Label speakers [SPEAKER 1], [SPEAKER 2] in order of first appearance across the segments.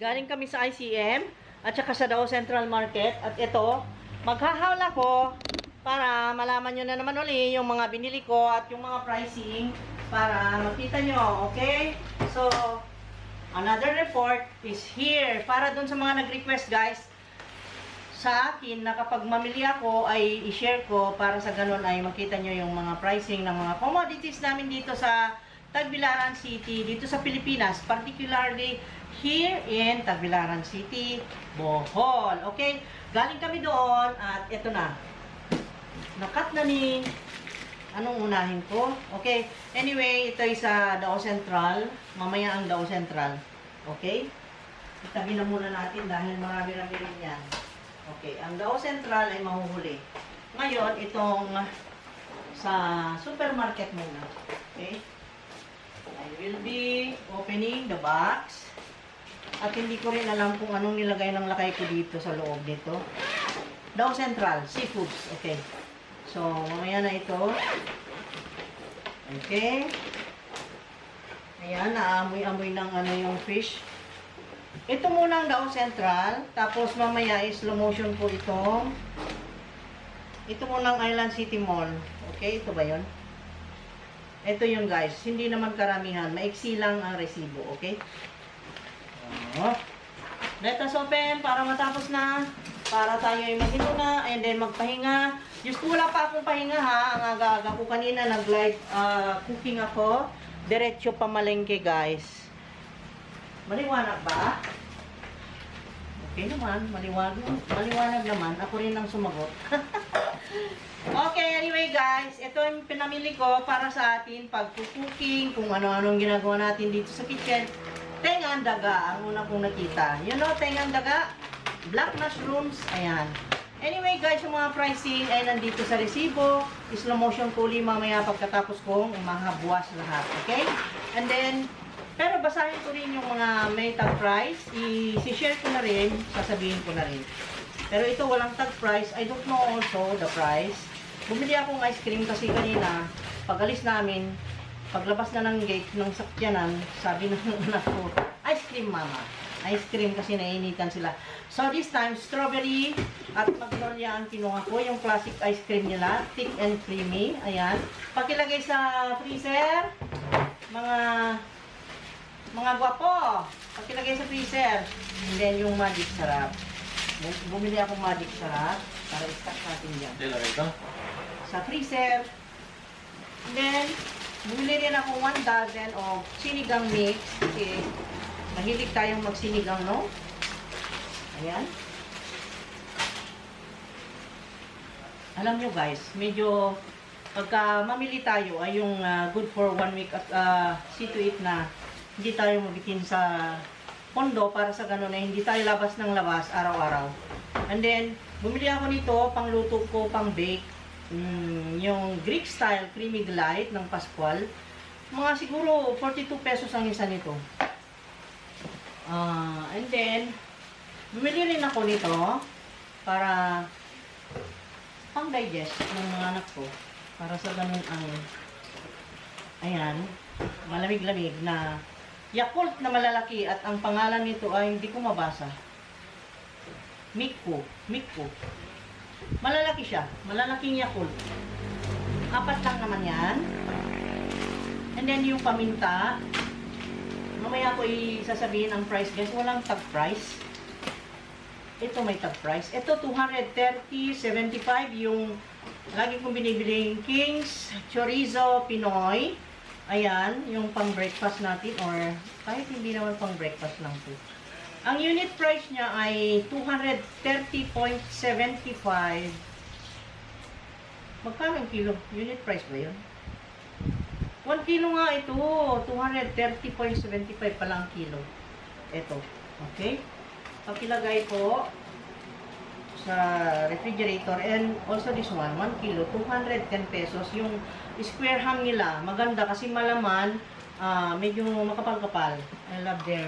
[SPEAKER 1] Galing kami sa ICM at saka sa Davao Central Market. At ito, maghahaul ako para malaman nyo na naman uli yung mga binili ko at yung mga pricing para makita nyo, okay? So, another report is here para dun sa mga nag-request, guys, sa akin na kapag mamili ako ay i-share ko para sa ganun ay makita nyo yung mga pricing ng mga commodities namin dito sa Tagbilaran City, dito sa Pilipinas, particularly here in Tagbilaran City, Bohol. Okay? Galing kami doon at ito na. Nakat na ni anong unahin ko? Okay? Anyway, ito ay sa Davao Central. Mamaya ang Davao Central. Okay? Itabi na muna natin dahil marami-rami rin yan. Okay, ang Davao Central ay mahuhuli. Ngayon, itong sa supermarket muna. Okay? I will be opening the box. At hindi ko rin alam kung anong nilagay ng lakay ko dito sa loob nito. Davao Central, seafoods. Okay. So, mamaya na ito. Okay. Ayan, naamoy-amoy ng ano yung fish. Ito muna ang Davao Central. Tapos mamaya is slow motion po itong. Ito muna ang Island City Mall. Okay, ito ba yun? Ito yung guys. Hindi naman karamihan. Maiksi lang ang resibo. Okay? Let us open para matapos na. Para tayo ay maghinto na. And then magpahinga. Diyos ko, wala pa akong pahinga ha. Ang aga-aga ko kanina nag-live cooking ako. Diretso pamalengke guys. Maliwanag ba? Okay naman. Maliwanag naman. Ako rin ang sumagot. Okay, anyway guys. Ito yung pinamili ko para sa atin pag cooking. Kung ano-anong ginagawa natin dito sa kitchen. Tengang daga ang una kong nakita. You know, tengang daga? Black mushrooms. Ayan. Anyway guys, yung mga pricing ay nandito sa resibo. Slow motion puli mamaya pagkatapos kong mahabwas lahat. Okay? And then, pero basahin ko rin yung mga may tag price. I-share ko na rin. Sasabihin ko na rin. Pero ito walang tag price. I don't know also the price. Bumili akong ice cream kasi kanina, pag-alis namin, paglabas na ng gate ng sakyanan, sabi ng anak ko, ice cream mama. Ice cream kasi nainitan sila. So this time, strawberry at magnolia ang kinuha ko. Yung classic ice cream nila. Thick and creamy. Ayan. Pakilagay sa freezer. Mga gwapo. Pakilagay sa freezer. And then yung magic sarap. Bumili akong magic sarap. Para i-stack natin yan.
[SPEAKER 2] Ito?
[SPEAKER 1] Sa freezer. And then, bumili rin ako 1 dozen of sinigang mix. Kasi, mahilig tayong magsinigang, no? Ayan. Alam nyo guys, medyo pagka mamili tayo ay yung good for 1 week at see to it na hindi tayo mabitin sa pondo para sa ganun na hindi tayo labas ng labas araw-araw. And then, bumili ako nito, pangluto ko, pang bake. Yung Greek style creamy delight ng Pascual. Mga siguro 42 pesos ang isa nito. And then, bumili rin ako nito para pang digest ng mga anak ko. Para sa ganun ang, ayan, malamig-lamig na Yakult na malalaki at ang pangalan nito ay hindi ko mabasa. Mikko. Malalaki siya. Malalaking Yakult. 4 lang naman yan. And then yung paminta. Mamaya ko isasabihin ang price guys. Walang tag price. Ito may tag price. Ito 230.75 yung lagi kong binibiling King's Chorizo Pinoy. Ayan, yung pang breakfast natin or kahit hindi naman pang breakfast lang po. Ang unit price niya ay 230.75. Magkano ang kilo? Unit price ba yun? 1 kilo nga ito. 230.75 pa lang kilo. Ito. Okay? Pagkilagay ko sa refrigerator and also this one, 1 kilo, 210 pesos. Yung square ham nila, maganda kasi malaman, medyo makapal-kapal. I love their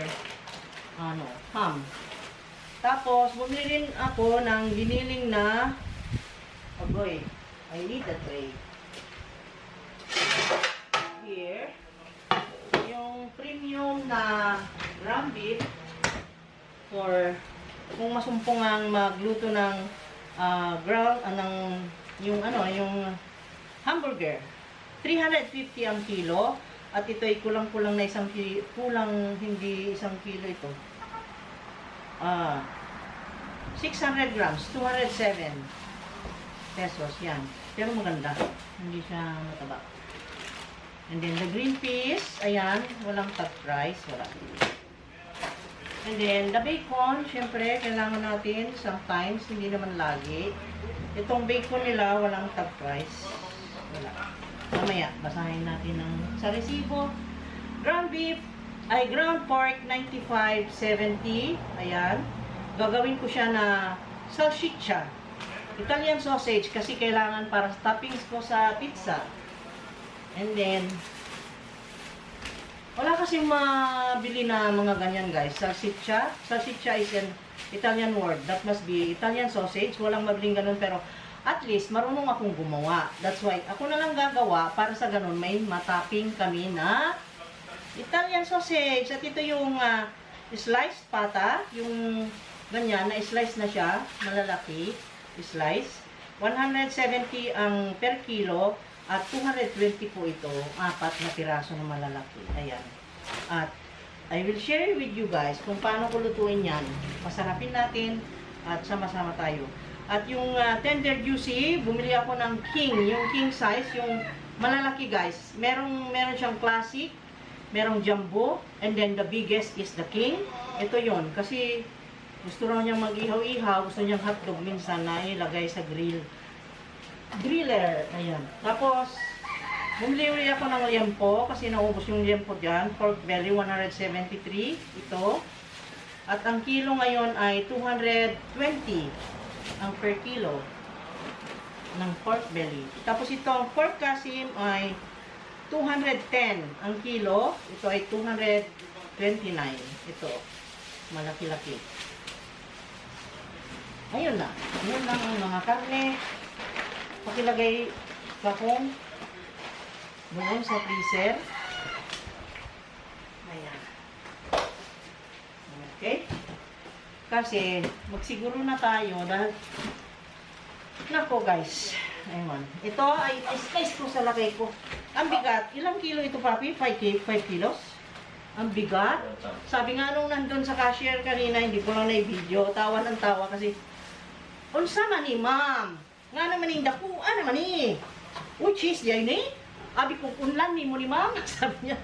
[SPEAKER 1] ham. Tapos, bumili rin ako ng giniling na agoy. I need a tray. Here, yung premium na ground beef. for kung masumpungan magluto ng yung hamburger. 350 ang kilo at ito ay kulang-kulang na hindi isang kilo ito. 600 grams, 207 pesos yan. Pero maganda, hindi siya mataba. And then the green peas, ayan, walang tag price, wala. And then the bacon, syempre kailangan natin sometimes, hindi naman lagi. Itong bacon nila walang tag price, wala. Mamaya basahin natin sa resibo. Ground pork 95.70, ayan. Gagawin ko siya na salsiccia, Italian sausage kasi kailangan para toppings ko sa pizza. And then, wala kasing mabili na mga ganyan guys. Salsiccia. Salsiccia is an Italian word. That must be Italian sausage. Walang mabiling ganun pero at least marunong akong gumawa. That's why ako na lang gagawa para sa ganun may matapping kami na Italian sausage. At ito yung sliced pata. Yung ganyan na slice na siya. Malalaki. Slice. 170 ang per kilo. At 220 po ito, 4 na piraso na malalaki. Ayan. At I will share with you guys kung paano ko lutuin yan. Masarapin natin at sama-sama tayo. At yung tender juicy, bumili ako ng king, yung king size, yung malalaki guys. Meron siyang classic, merong jumbo, and then the biggest is the king. Ito yon kasi gusto raw niyang mag-ihaw-ihaw, gusto niyang hotdog minsan na ilagay sa griller, ayan. Tapos, bumili ulit ako ng liempo kasi naubos yung liempo dyan. Pork belly, 173. Ito. At ang kilo ngayon ay 220 ang per kilo ng pork belly. Tapos itong pork kasim ay 210 ang kilo. Ito ay 229. Ito. Malaki-laki. Ayun na. Ayun lang ang mga karne. Pakilagay bakong doon sa freezer. Ayan. Okay? Kasi magsiguro na tayo dahil nako guys. Ayun. Ito ay slice ko sa lagay ko. Ang bigat. Ilang kilo ito papi? 5 kilos? Ang bigat. Sabi nga nung nandun sa cashier kanina, hindi ko lang na-video. Tawa ng tawa kasi unsa man ni ma'am? Nga naman yung daku, naman eh. Uy, cheese yan eh. Abi kong unlan ni mo ni ma'am. Sabi niya.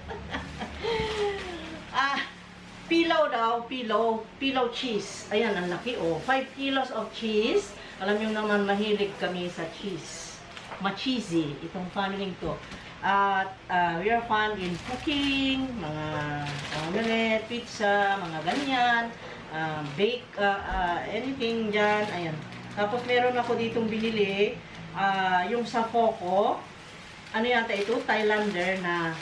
[SPEAKER 1] Pilaw daw, pilaw cheese. Ayan, ang laki oh. 5 kilos of cheese. Alam niyo naman, mahilig kami sa cheese. Ma-cheesy, itong family to. At we are fun in cooking, mga omelette, pizza, mga ganyan. Bake, anything dyan. Ayan. Tapos meron ako ditong binili, yung sa Foco. Ano yata ito? Thailander na,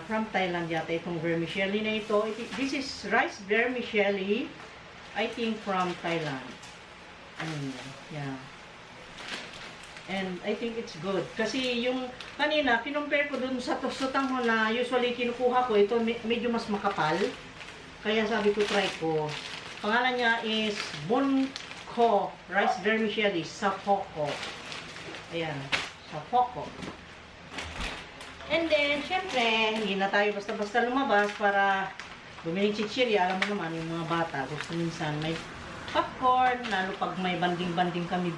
[SPEAKER 1] from Thailand yata itong vermicelli na ito. This is rice vermicelli, I think from Thailand. Yeah. And I think it's good. Kasi yung kanina, kinumpare ko dun sa tostotanghon na usually kinukuha ko, ito medyo mas makapal. Kaya sabi ko, try ko. Pangalan niya is Bonko Rice Vermicelli sa Foco. Ayan, sa Foco. And then, syempre, hindi na tayo basta-basta lumabas para bumili chichirya. Alam mo naman, yung mga bata, gusto minsan may popcorn, lalo pag may banding-banding kami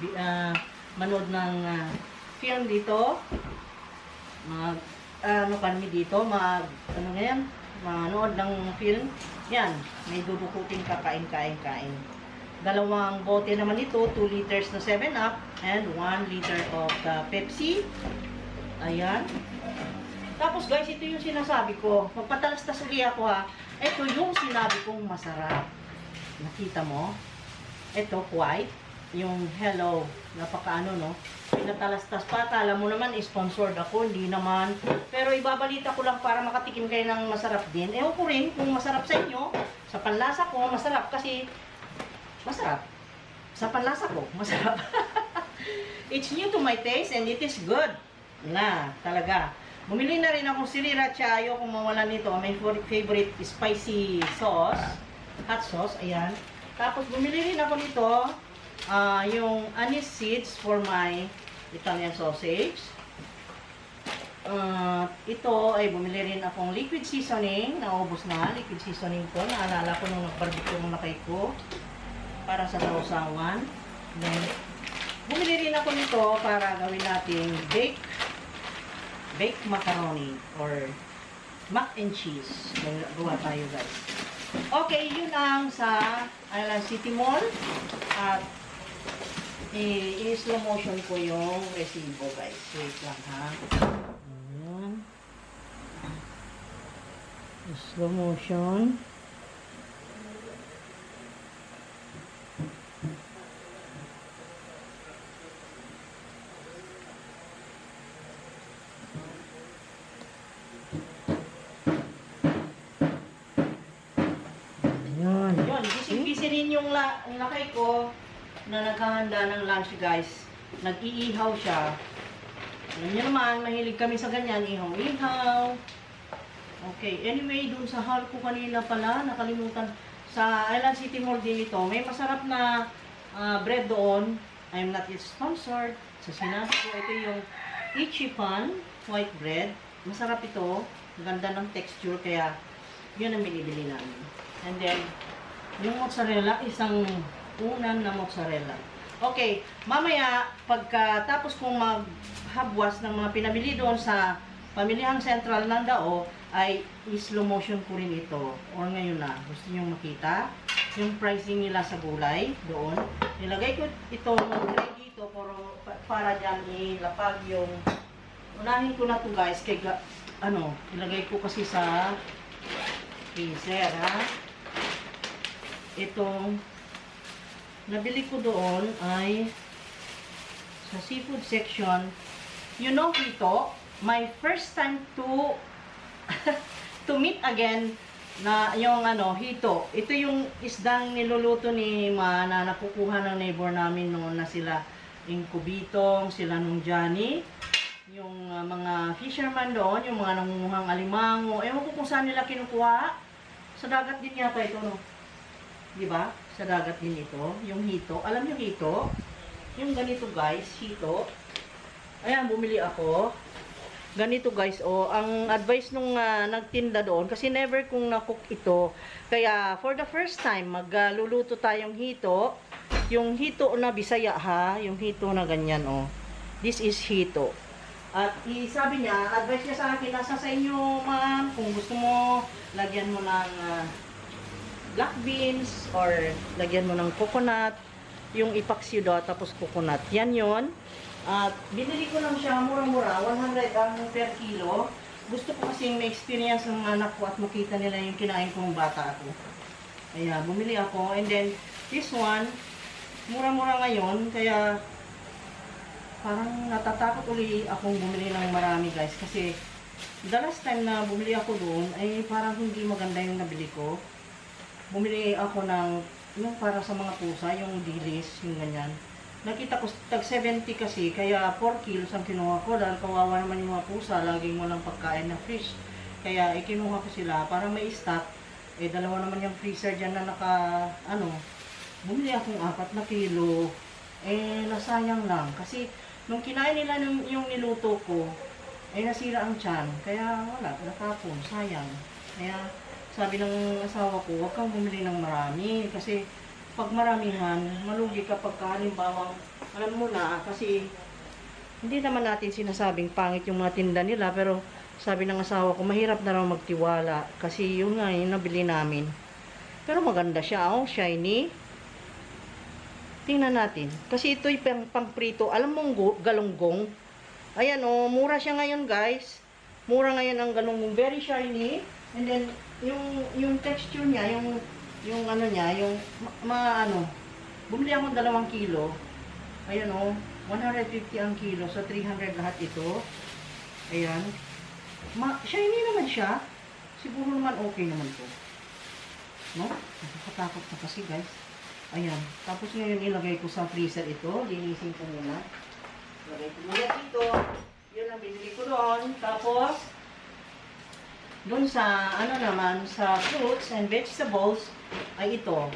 [SPEAKER 1] manood ng film dito. Kami dito, manood ng film. Yan, may dudukutin ka, kain. Dalawang bote naman ito, 2 liters na 7-Up and 1 liter of Pepsi. Ayan. Tapos guys, ito yung sinasabi ko. Magpatalastas uli ako ha. Ito yung sinabi kong masarap. Nakita mo? Ito, white. Yung hello. Napakaano, no? Pinatalastas pa. Alam mo naman, sponsored ako. Hindi naman. Pero ibabalita ko lang para makatikim kayo ng masarap din. Ewan ko rin kung masarap sa inyo. Sa panlasa ko, masarap kasi masarap. Sa panlasa ko, masarap. It's new to my taste and it is good. Na, talaga. Bumili na rin akong sriracha. Ayoko mawala nito. My favorite spicy sauce. hot sauce, ayan. Tapos bumili rin ako nito, yung anise seeds for my Italian sausage. Ito ay bumili rin akong liquid seasoning, naubos na, liquid seasoning ko, naalala ko nung nag-barbecue yung lakay ko, para sa sausawan. Then, bumili rin ako nito para gawin natin baked macaroni or mac and cheese. Gawa tayo guys. Okay, yun ang sa Island City Mall. At i-slow motion ko yung resibo guys. Wait lang ha. Ayan. Slow motion. Yun, busy rin yung lakay ko na naghahanda ng lunch guys. Nag-iihaw siya. Alam niyo naman, mahilig kami sa ganyan, ihaw-ihaw. Okay, anyway, dun sa haul ko kanina pala, nakalimutan. Sa Island City Mall din ito, may masarap na bread doon. I'm not yet sponsored. Sa sinabi ko, ito yung Ichipan white bread. Masarap ito. Ganda ng texture, kaya yun ang binibili namin. And then, yung mozzarella, isang unan na mozzarella. Okay, mamaya, pagkatapos kong maghabwas ng mga pinabili doon sa Pamilihang Central ng Dao, ay slow motion ko rin ito. Or ngayon na, gusto nyo makita yung pricing nila sa gulay doon. Nilagay ko itong gulay dito para dyan ilapag yung, unahin ko na to guys, kaya ilagay ko kasi sa freezer ha. Itong nabili ko doon ay sa seafood section. You know, ito, my first time to to meet again na yung hito. Ito yung isdang niluluto ni Ma na nakukuha ng neighbor namin noon na sila yung Kubitong, sila nung Johnny. Yung mga fisherman doon, yung mga nangunguhang alimango. Ewan ko kung saan nila kinukuha. Sa dagat din yata ito, no? Diba? Sa dagat din ito. Yung hito. Alam niyo hito? Yung ganito guys, hito. Ayan, bumili ako. Ganito guys, ang advice nung nagtinda doon, kasi never kong nakook ito. Kaya, for the first time, magluluto tayong hito. Yung hito na Bisaya ha, yung hito na ganyan, This is hito. At sabi niya, advice niya sa akin, nasa sa inyo, ma'am, kung gusto mo, lagyan mo ng black beans, or lagyan mo ng coconut, yung ipaksiw daw, tapos coconut. Yan yon. At binili ko lang siya, mura-mura, 100 ang per kilo. Gusto ko kasi may experience ng anak ko at makita nila yung kinain kong bata ako. Kaya bumili ako. And then, this one, mura-mura ngayon, kaya parang natatakot uli akong bumili ng marami guys. Kasi, the last time na bumili ako doon, ay parang hindi maganda yung nabili ko. Bumili ako ng, yung para sa mga pusa, yung dilis, yung ganyan. Nakita ko, tag 70 kasi, kaya 4 kilos ang kinuha ko dahil kawawa naman yung mga pusa, laging walang pagkain na fish. Kaya ikinuha ko sila para may stock. Dalawa naman yung freezer dyan na bumili akong 4 na kilo. Nasayang lang. Kasi nung kinain nila yung niluto ko, nasira ang tiyan. Kaya wala, natapon, sayang. Kaya sabi ng asawa ko, huwag kang bumili ng marami. Kasi pag maramihan, malugi kapag halimbawa, alam mo na, kasi hindi naman natin sinasabing pangit yung mga tinda nila, pero sabi ng asawa ko, mahirap na raw magtiwala, kasi yun nga yung nabili namin. Pero maganda siya, shiny. Tingnan natin, kasi ito'y pang-prito, alam mong galunggong, ayan mura siya ngayon guys, mura ngayon ang galunggong, very shiny, and then, yung texture niya, yung bumili ako 2 kilo. Ayan 150 ang kilo. So, 300 lahat ito. Ayan. Shiny naman siya. Siguro naman okay naman to. No? Nakakatakot na kasi guys. Ayan. Tapos ngayon ilagay ko sa freezer ito. Linisin ko muna. Ilagay ko muna dito. Yun ang binili ko doon. Tapos, Doon sa, ano naman, sa fruits and vegetables, ay ito.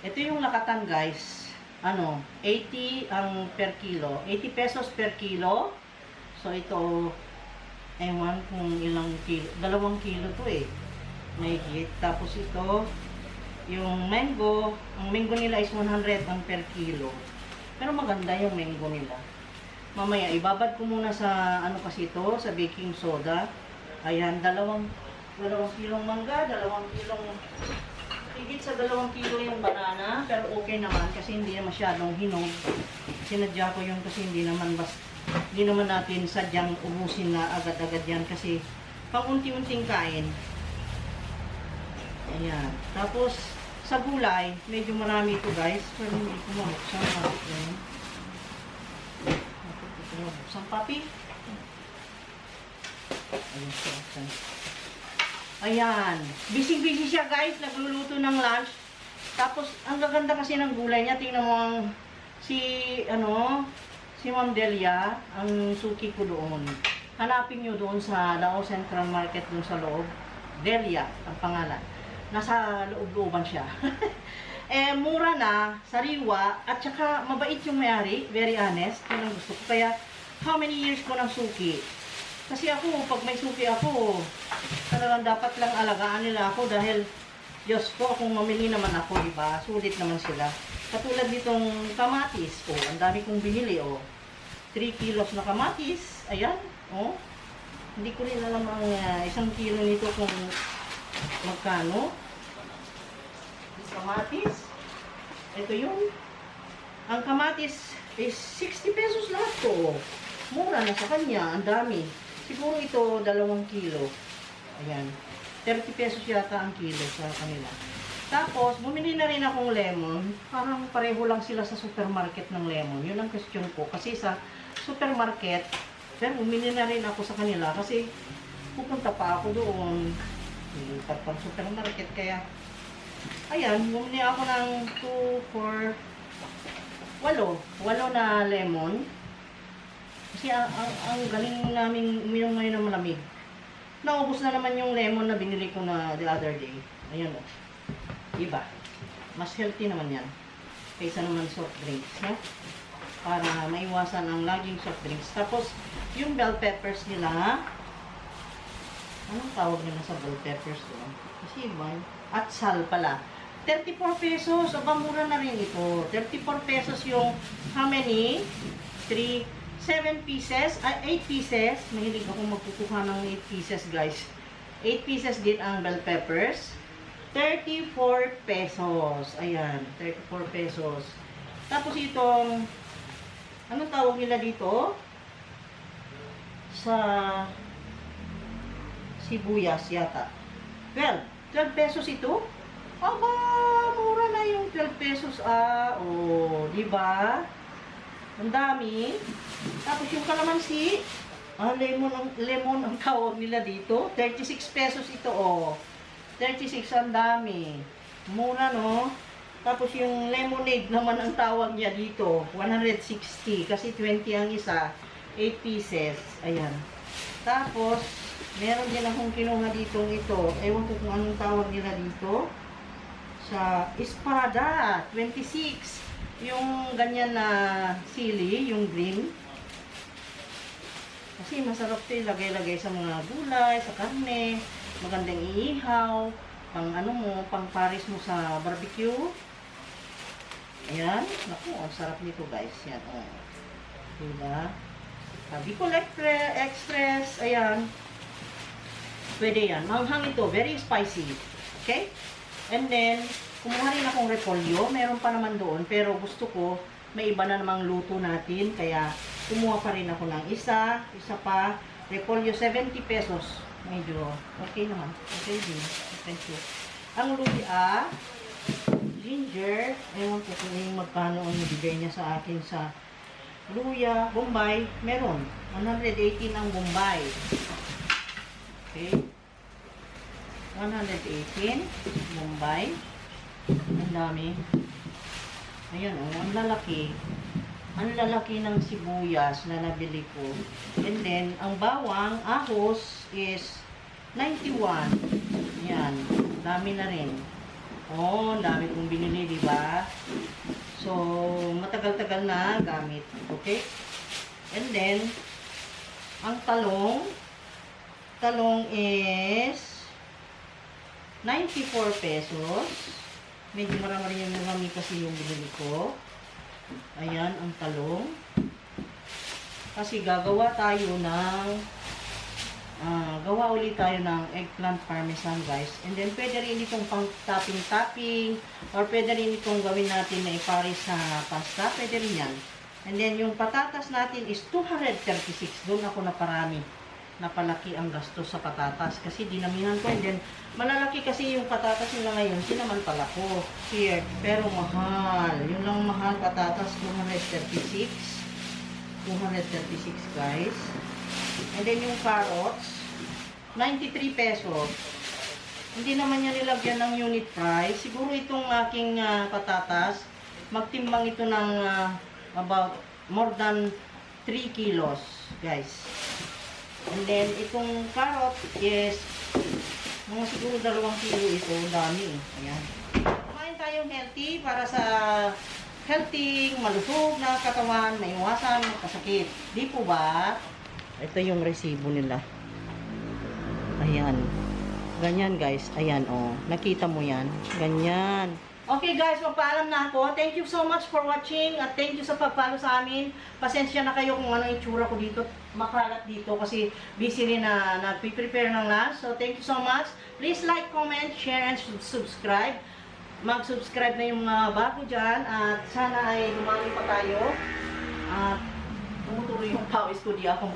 [SPEAKER 1] Ito yung lakatan, guys. Ano, 80 ang per kilo. 80 pesos per kilo. So, ito, ewan kung ilang kilo. 2 kilo to eh. Mahigit. Tapos ito, yung mango. Ang mango nila is 100 ang per kilo. Pero maganda yung mango nila. Mamaya, ibabad ko muna sa, ano kasi ito, sa baking soda. Ayan, 2 kilong mangga, 2 kilong, higit sa 2 kilo yung banana, pero okay naman kasi hindi na masyadong hinog. Sinadya ko yung kasi hindi naman natin sadyang ubusin na agad-agad yan kasi pang unti-unting kain. Ayan, tapos sa gulay, medyo marami ito guys, pero hindi ko mabuksan. Mabuksan papi. Ayan. Busy-busy siya guys. Nagluluto ng lunch. Tapos, ang gaganda kasi ng gulay niya. Tingnan mo si Ma'am Delia, ang suki ko doon. Hanapin nyo doon sa Lao Central Market doon sa loob. Delia, ang pangalan. Nasa loob-looban siya. Mura na, sariwa, at saka mabait yung may-ari. Very honest. Yun ang gusto ko. Kaya, how many years ko ng suki? Kasi ako, pag may suki ako, talagang dapat lang alagaan nila ako dahil, Diyos ko, kung mamili naman ako, diba? Sulit naman sila. Katulad nitong kamatis, ang dami kong binili, 3 kilos na kamatis, ayan, Hindi ko rin alam ang 1 kilo nito kung magkano. Kamatis, ito yun. Ang kamatis is 60 pesos lahat to. Mura na sa kanya, ang dami. Siguro ito, 2 kilo. Ayan. 30 pesos yata ang kilo sa kanila. Tapos, bumili na rin akong lemon. Parang pareho lang sila sa supermarket ng lemon. Yun ang question ko. Kasi sa supermarket, pero bumili na rin ako sa kanila. Kasi pupunta pa ako doon. Lipat pang supermarket. Kaya, ayan, bumili ako ng 2, 4, 8 na lemon. Kasi ang galing namin uminom ngayon ng malamig. Naubos na naman yung lemon na binili ko na the other day. Ayan o. Diba? Mas healthy naman yan. Kaysa naman soft drinks. No? Para maiwasan ang laging soft drinks. Tapos, yung bell peppers nila. Anong tawag nila sa bell peppers doon? Kasi iba. At sal pala. 34 pesos. Aba, mura na rin ito. 34 pesos yung how many? 7 pieces, 8 pieces. Mahilig ako magkukuha ng 8 pieces, guys. 8 pieces din ang bell peppers. 34 pesos. Ayan, 34 pesos. Tapos itong, anong tawag nila dito? Sa sibuyas yata. 12 pesos ito. Aba, mura na yung 12 pesos. Diba? Ang dami. Tapos yung kalamansi, lemon ang tawag nila dito. 36 pesos ito, 36 ang dami. Mura, no? Tapos yung lemonade naman ang tawag niya dito. 160. Kasi 20 ang isa. 8 pieces. Ayan. Tapos, meron din akong kinuha ditong ito. Ewan ko kung anong tawag nila dito. Sa espada. 26. Yung ganyan na sili, yung green. Kasi masarap ito ilagay-lagay sa mga gulay, sa karne. Magandang iihaw. Pang paris mo sa barbecue. Ayan. Naku, ang sarap nito guys. Yan, Diba? Bicol Express. Ayan. Pwede yan. Manghang ito. Very spicy. Okay? And then, kumuha rin akong repolyo. Meron pa naman doon. Pero gusto ko, may iba na namang luto natin. Kaya, kumuha pa rin ako ng isa. Isa pa. Repolyo, 70 pesos. Medyo, okay naman. Okay din. Thank you. Ang luya, ginger. Ewan ko kung yung magkano ang nabigay niya sa akin sa luya. Bombay, meron. 118 ang Bombay. Okay. 118. Bombay. Ang dami. Ayan, ang lalaki. Ang lalaki ng sibuyas na nabili ko. And then, ang bawang, ahos is 91. Yan. Dami na rin. Oh, dami kong binili, di ba? So, matagal-tagal na gamit. Okay? And then, ang talong is 94 pesos. Medyo marami kasi yung binili ko. Ayan, ang talong. Kasi gagawa ulit tayo ng eggplant parmesan, guys. And then, pwede rin itong pang topping-topping, or pwede rin itong gawin natin na ipares sa pasta. Pwede rin yan. And then, yung patatas natin is 236. Doon ako naparami. Napalaki ang gastos sa patatas. Kasi dinamihan ko. And then, malalaki kasi yung patatas nila ngayon. Sinamantala ko. Here. Pero mahal. Yun lang mahal patatas. 236. 236, guys. And then, yung carrots, 93 pesos. Hindi naman niya nilagyan ng unit price. Siguro itong aking patatas, magtimbang ito ng about more than 3 kilos, guys. And then, itong carrot is mga siguro 2 kilo ito. Dami. Ayan. Kumain tayong healthy para sa healthy, malusog na katawan, maiwasan magkasakit. Di po ba? Ito yung resibo nila. Ayan. Ganyan, guys. Ayan, oh. Nakita mo yan? Ganyan. Okay, guys. Magpaalam na ako. Thank you so much for watching. At thank you sa pag-follow sa amin. Pasensya na kayo kung ano yung itsura ko dito. Makalat dito kasi busy rin na nagpiprepare ng lunch. So, thank you so much. Please like, comment, share, and subscribe. Mag-subscribe na yung mga bago dyan. At sana ay dumami pa tayo. At tumutuloy yung pawis ko. Di ako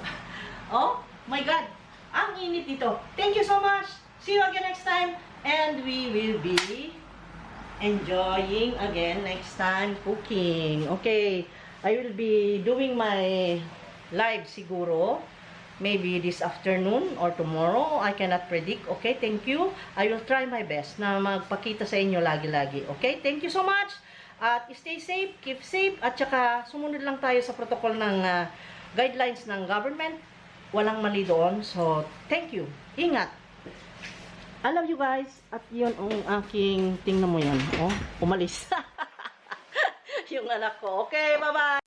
[SPEAKER 1] oh my God. Ang init dito. Thank you so much. See you again next time. And we will be enjoying again next time cooking. Okay. I will be doing my live siguro. Maybe this afternoon or tomorrow. I cannot predict. Okay. Thank you. I will try my best na magpakita sa inyo lagi-lagi. Okay. Thank you so much. At stay safe. Keep safe. At saka sumunod lang tayo sa protocol ng guidelines ng government. Walang mali doon. So, thank you. Ingat. I love you guys. At yun ang aking, tingnan mo yan. Oh, umalis. Yung anak ko. Okay, bye-bye.